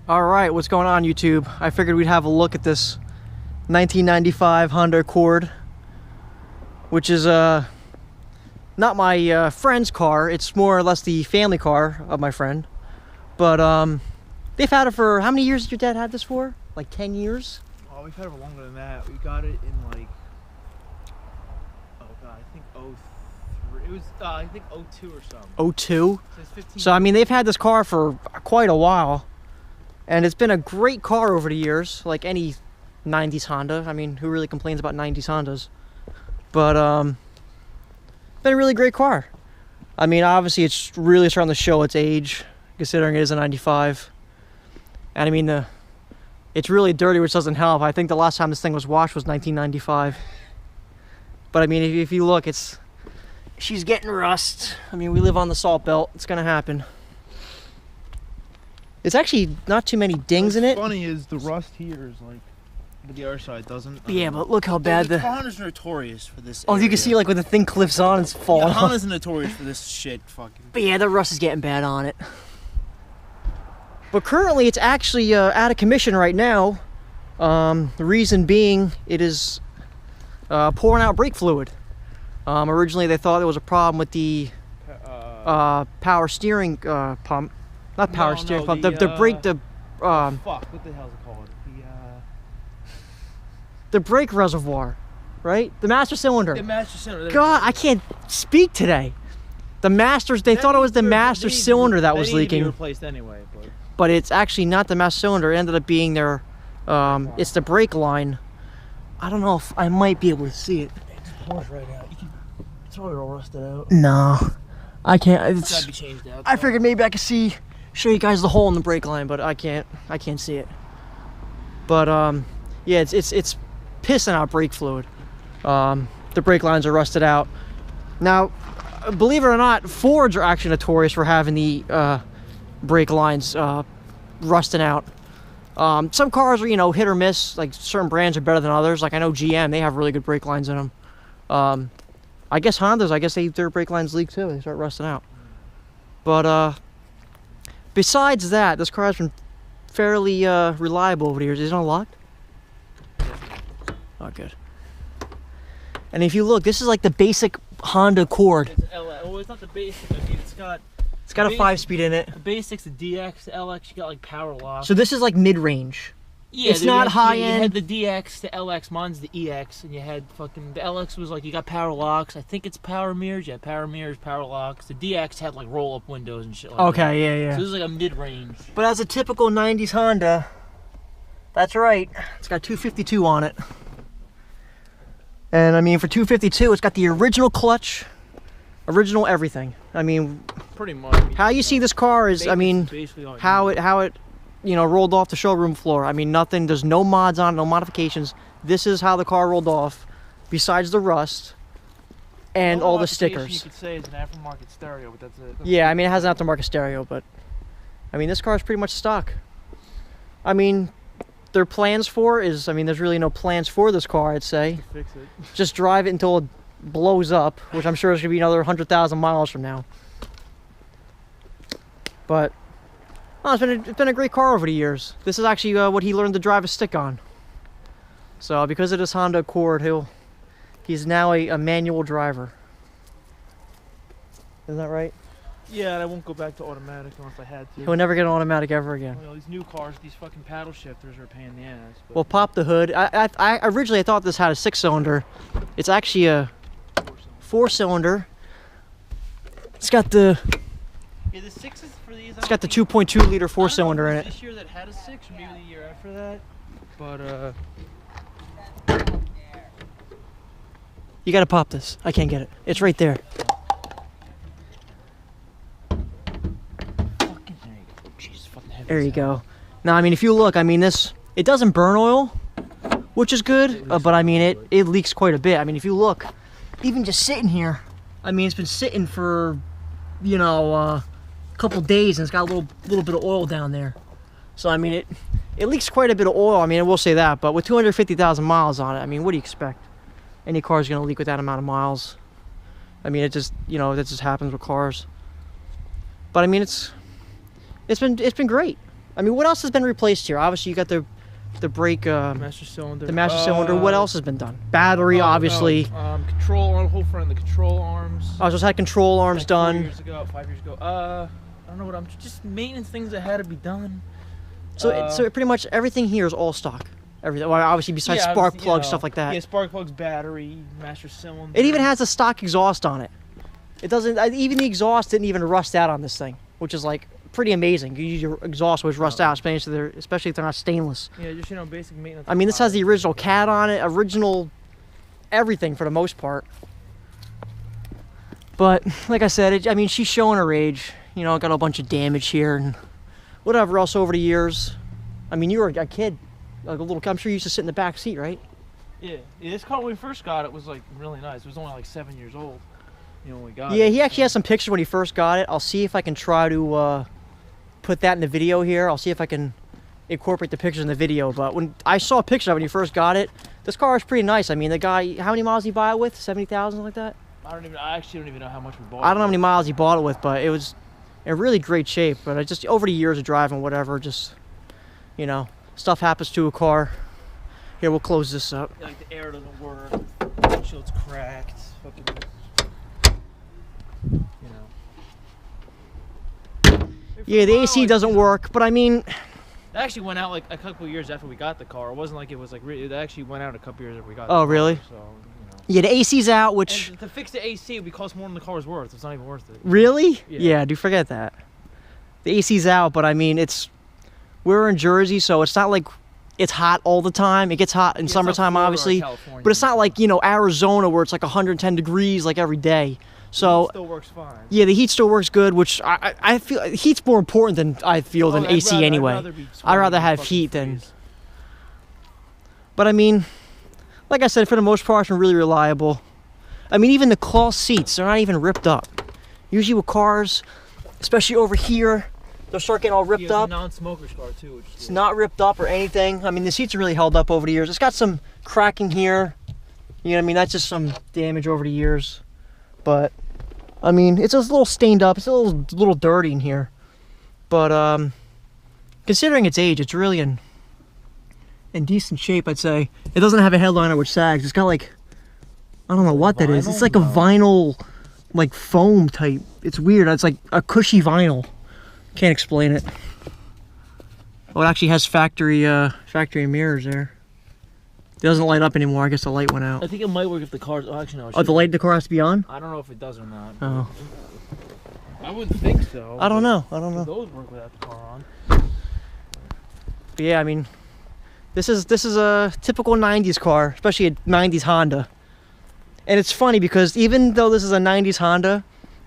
Alright, what's going on YouTube? I figured we'd have a look at this 1995 Honda Accord, which is not my friend's car. It's more or less the family car of my friend. But they've had it for, how many years did your dad have this for? Like 10 years? Oh, we've had it for longer than that. We got it in like, oh god, I think 03. It was, I think 02 or something. 02? So I mean, they've had this car for quite a while. And it's been a great car over the years, like any 90s Honda. I mean, who really complains about 90s Hondas? But, been a really great car. I mean, obviously it's really starting to show its age, considering it is a 95. And I mean, it's really dirty, which doesn't help. I think the last time this thing was washed was 1995. But I mean, if you look, she's getting rust. I mean, we live on the salt belt. It's gonna happen. It's actually not too many dings in it. What's funny is the rust here is like, but the other side doesn't. Yeah, but look how bad the Honda's notorious for this. Oh, you can see like when the thing clips on, it's falling. Yeah, Honda's notorious for this shit, fucking. But yeah, the rust is getting bad on it. But currently, it's actually out of commission right now. The reason being, it is pouring out brake fluid. Originally, they thought there was a problem with the power steering pump. Not power steering pump. The brake. Fuck, what the hell's it called? The brake reservoir, right? The master cylinder. The master cylinder. God, I can't speak today. The masters. They thought it was the master cylinder that was leaking. To be replaced anyway, but it's actually not the master cylinder. It ended up being their. It's the brake line. I don't know if I might be able to see it. It's pouring right out. It's probably all rusted out. No, I can't. It's gotta be changed out. I figured maybe I could show you guys the hole in the brake line, but I can't see it. But yeah, it's pissing out brake fluid. The brake lines are rusted out. Now, believe it or not, Fords are actually notorious for having the brake lines rusting out. Some cars are, you know, hit or miss. Like certain brands are better than others. Like I know GM, they have really good brake lines in them. I guess Hondas, their brake lines leak too. They start rusting out. But besides that, this car has been fairly reliable over the years. Is it unlocked? Oh, good. And if you look, this is like the basic Honda Accord. Well, it's not the basic. I mean, it's got a 5-speed in it. The basics, the DX, the LX, you got like power lock. So this is like mid-range. Yeah, it's not high end. You had the DX, the LX, mine's the EX, and you had fucking, the LX was like, you got power locks. I think it's power mirrors. Yeah, power mirrors, power locks. The DX had like roll-up windows and shit like that. Okay, yeah. So this is like a mid-range. But as a typical 90s Honda, that's right, it's got 252 on it. And I mean, for 252, it's got the original clutch, original everything. I mean, pretty much. How you see this car is, I mean, how it you know, rolled off the showroom floor. I mean, nothing, there's no mods on it, no modifications. This is how the car rolled off, besides the rust and all the stickers. You could say it's an aftermarket stereo, but that's it. Yeah, I mean, it has an aftermarket stereo, but I mean, this car is pretty much stock. I mean, their plans for is, I mean, there's really no plans for this car, I'd say. Fix it. Just drive it until it blows up, which I'm sure is going to be another 100,000 miles from now. But oh, it's been a great car over the years. This is actually what he learned to drive a stick on. So because of this Honda Accord, he's now a manual driver. Isn't that right? Yeah, and I won't go back to automatic unless I had to. He'll never get an automatic ever again. Well, these new cars, these fucking paddle shifters are a pain in the ass. But well, pop the hood. I originally thought this had a 6-cylinder. It's actually a 4-cylinder. It's got the... Yeah, the 6 is for these. It's got the 2.2 liter 4-cylinder in it. This year that had a 6, or maybe the year after that. But you gotta pop this. I can't get it. It's right there. There you go. Now, I mean, if you look, I mean, it doesn't burn oil, which is good, but I mean, it leaks quite a bit. I mean, if you look, even just sitting here, I mean, it's been sitting for, you know, a couple days, and it's got a little bit of oil down there. So, I mean, it leaks quite a bit of oil. I mean, I will say that, but with 250,000 miles on it, I mean, what do you expect? Any car's gonna leak with that amount of miles. I mean, it just, you know, that just happens with cars. But I mean, it's been great. I mean, what else has been replaced here? Obviously, you got the brake, master cylinder. the master cylinder. What else has been done? Battery, obviously. Control arm, whole front of the control arms. I just had control arms like done. 4 years ago, 5 years ago. I don't know what I'm just maintenance things that had to be done. So so pretty much everything here is all stock. Everything. Well, obviously besides spark plugs, stuff like that. Yeah, spark plugs, battery, master cylinder. It even has a stock exhaust on it. It doesn't. Even the exhaust didn't even rust out on this thing, which is like pretty amazing. You use your exhaust always rust out, especially if they're not stainless. Yeah, just basic maintenance. I mean, this has the original cat on it, original everything for the most part. But like I said, I mean, she's showing her age. You know, got a bunch of damage here and whatever else over the years. I mean, you were a kid, like a little. I'm sure you used to sit in the back seat, right? Yeah. This car when we first got it was like really nice. It was only like 7 years old. You know, when we got it. Yeah, he actually has some pictures when he first got it. I'll see if I can try to put that in the video here. I'll see if I can incorporate the pictures in the video. But when I saw a picture of it when you first got it, this car was pretty nice. I mean, the guy, how many miles did he buy it with? 70,000, like that? I actually don't even know how much we bought. I don't know how many miles he bought it with, but it was in really great shape. But I just over the years of driving, whatever, just, you know, stuff happens to a car. Here, we'll close this up. Like the air doesn't work, the windshield's cracked, fucking, you know. Yeah, the AC doesn't work, but I mean, it actually went out like a couple of years after we got the car. It wasn't like it was like it actually went out a couple years after we got. Oh, really? So, you know. Yeah, the AC's out, which and to fix the AC would cost more than the car was worth. It's not even worth it. Really? Yeah. Yeah, do forget that. The AC's out, but I mean, we're in Jersey, so it's not like it's hot all the time. It gets hot in summertime, obviously, but it's not like, you know, Arizona where it's like 110 degrees like every day. So it still works fine. Yeah, the heat still works good, which I feel heat's more important than than AC anyway. I'd rather have heat than. But I mean, like I said, for the most part, it's really reliable. I mean, even the cloth seats, they're not even ripped up. Usually with cars, especially over here, they'll start getting all ripped up. It's a non-smoker's car too. It's not ripped up or anything. I mean, the seats are really held up over the years. It's got some cracking here. You know what I mean? That's just some damage over the years. But, I mean, it's just a little stained up. It's a little dirty in here. But, considering its age, it's really in decent shape, I'd say. It doesn't have a headliner which sags. It's got like, I don't know what that is. It's like a vinyl, like foam type. It's weird. It's like a cushy vinyl. Can't explain it. Oh, it actually has factory mirrors there. It doesn't light up anymore. I guess the light went out. I think it might work if the car's. Oh, actually no. Oh, the light in the car has to be on? I don't know if it does or not. Oh. I wouldn't think so. I don't know. I don't know. Those work without the car on. But yeah, I mean, this is a typical 90s car, especially a 90s Honda. And it's funny because even though this is a 90s Honda,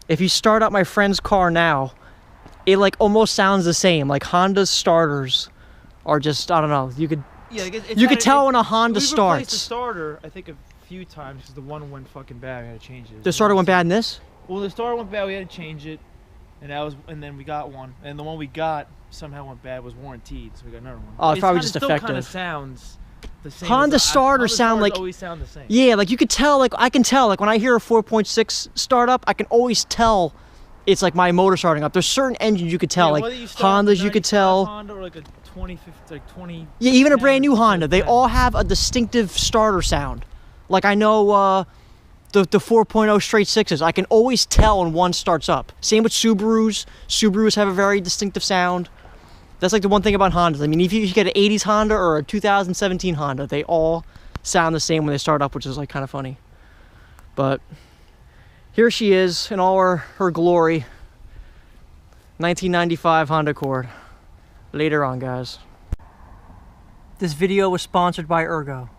if you start up my friend's car now, it like almost sounds the same. Like Honda's starters are just, I don't know. You could tell when a Honda starts. Replaced the starter, I think, a few times because the one went fucking bad. We had to change it. The starter went bad in this? Well, the starter went bad. We had to change it, and then we got one. And the one we got somehow went bad. Was warranted, so we got another one. Oh, it's probably just defective. Still kind of sounds the same. Honda starters sound like always sound the same. Yeah, like you could tell. Like I can tell. Like when I hear a 4.6 startup, I can always tell. It's like my motor starting up. There's certain engines you could tell, like Hondas you could tell. Honda or like a 20. Yeah, even a brand new Honda, they all have a distinctive starter sound. Like I know the 4.0 straight sixes, I can always tell when one starts up. Same with Subarus. Subarus have a very distinctive sound. That's like the one thing about Hondas. I mean, if you get an 80s Honda or a 2017 Honda, they all sound the same when they start up, which is like kind of funny. But here she is in all her glory. 1995 Honda Accord. Later on, guys. This video was sponsored by Ergo.